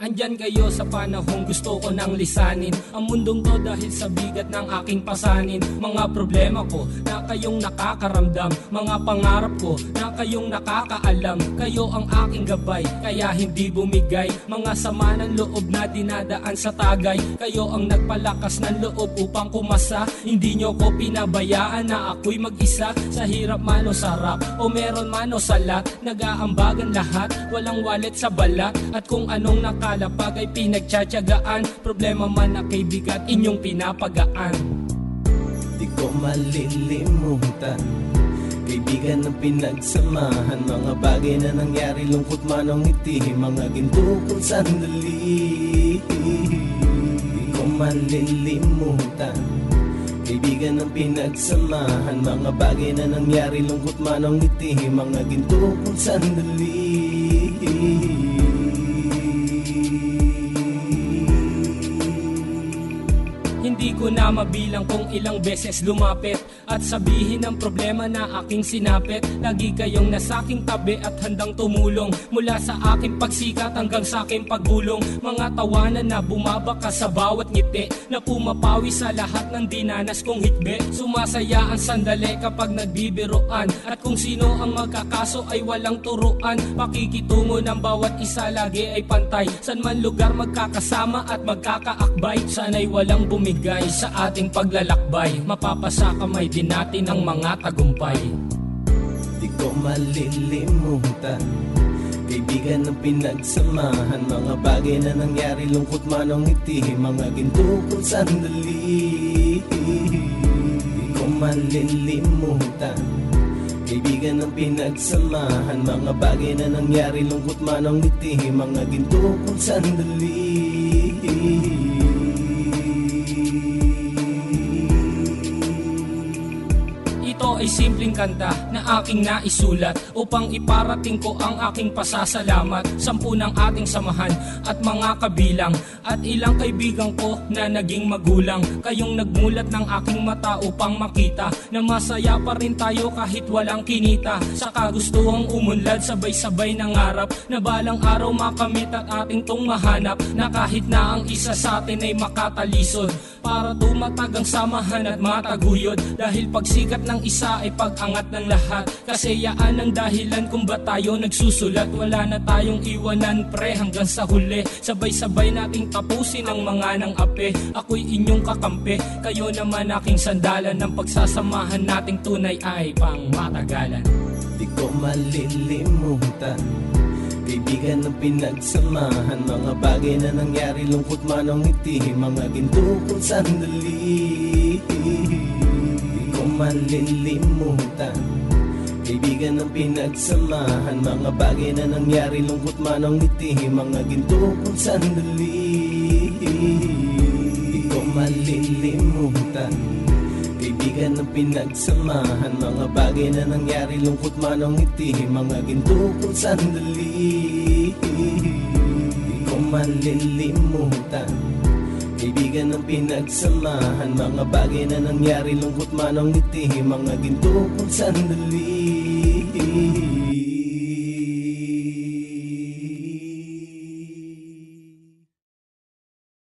Andyan kayo sa panahong gusto ko nang lisanin ang mundong to dahil sa bigat ng aking pasanin. Mga problema ko na kayong nakakaramdam, mga pangarap ko na kayong nakakaalam. Kayo ang aking gabay, kaya hindi bumigay. Mga sama ng loob na dinadaan sa tagay. Kayo ang nagpalakas ng loob upang kumasa. Hindi nyo ko pinabayaan na ako'y mag-isa. Sa hirap man o sarap, o meron man o salat, nag-aambagan lahat, walang wallet sa balat. At kung anong nakalapag ay pinagtsatsagaan. Problema man na kay bigat, inyong pinapagaan. Di ko malilimutan kaibigan ng pinagsamahan, mga bagay na nangyari, lungkot man o ngiti, mga ginto kong sandali. Di ko malilimutan kaibigan ng pinagsamahan, mga bagay na nangyari, lungkot man o ngiti, mga ginto kong sandali. Hindi ko na mabilang kung ilang beses lumapit at sabihin ang problema na aking sinapit. Lagi kayong nasa aking tabi at handang tumulong, mula sa aking pagsikat hanggang sa aking paggulong. Mga tawanan na bumabaka sa bawat ngiti, na pumapawi sa lahat ng dinanas kong hikbi. Sumasaya ang sandali kapag nagbibiroan, at kung sino ang magkakaso ay walang turuan. Pakikitungo ng bawat isa lagi ay pantay, san man lugar magkakasama at magkakaakbay. Sana'y walang bumigay sa ating paglalakbay, mapapasa kamay din natin ang mga tagumpay. Di ko malilimutan kaibigan ng pinagsamahan, mga bagay na nangyari, lungkot man o ngiti, mga ginto kong sandali. Di ko malilimutan kaibigan ng pinagsamahan, mga bagay na nangyari, lungkot man o ngiti, mga ginto kong sandali. Ito ay simpleng kanta na aking naisulat upang iparating ko ang aking pasasalamat. 10 ng ating samahan at mga kabilang, at ilang kaibigan ko na naging magulang. Kayong nagmulat ng aking mata upang makita na masaya pa rin tayo kahit walang kinita. Sa kagustuhang umunlad, sabay-sabay nangarap na balang araw makamit at ating tong mahanap, na kahit na ang isa sa atin ay makatalisod para tumatag ang samahan at mataguyod. Dahil pagsikat ng isa ay pag-angat ng lahat, kasi yaan ang dahilan kung ba tayo nagsusulat. Wala na tayong iwanan pre hanggang sa huli, sabay-sabay nating tapusin ang mga nang ape. Ako'y inyong kakampi, kayo naman aking sandalan, ng pagsasamahan nating tunay ay pang matagalan. Di ko malilimutan kaibigan ng pinagsamahan, mga bagay na nangyari, lungkot man o ngiti, mga ginto kong sandali. Di ko malilimutan kaibigan ng pinagsamahan, mga bagay na nangyari, lungkot man o ngiti, mga ginto kong sandali. Di ko malilimutan kaibigan ng pinagsamahan, mga bagay na nangyari, lungkot man o ngiti, mga ginto kong sandali. Di ko malilimutan kaibigan ng pinagsamahan, mga bagay na nangyari, lungkot man o ngiti, mga ginto kong sandali.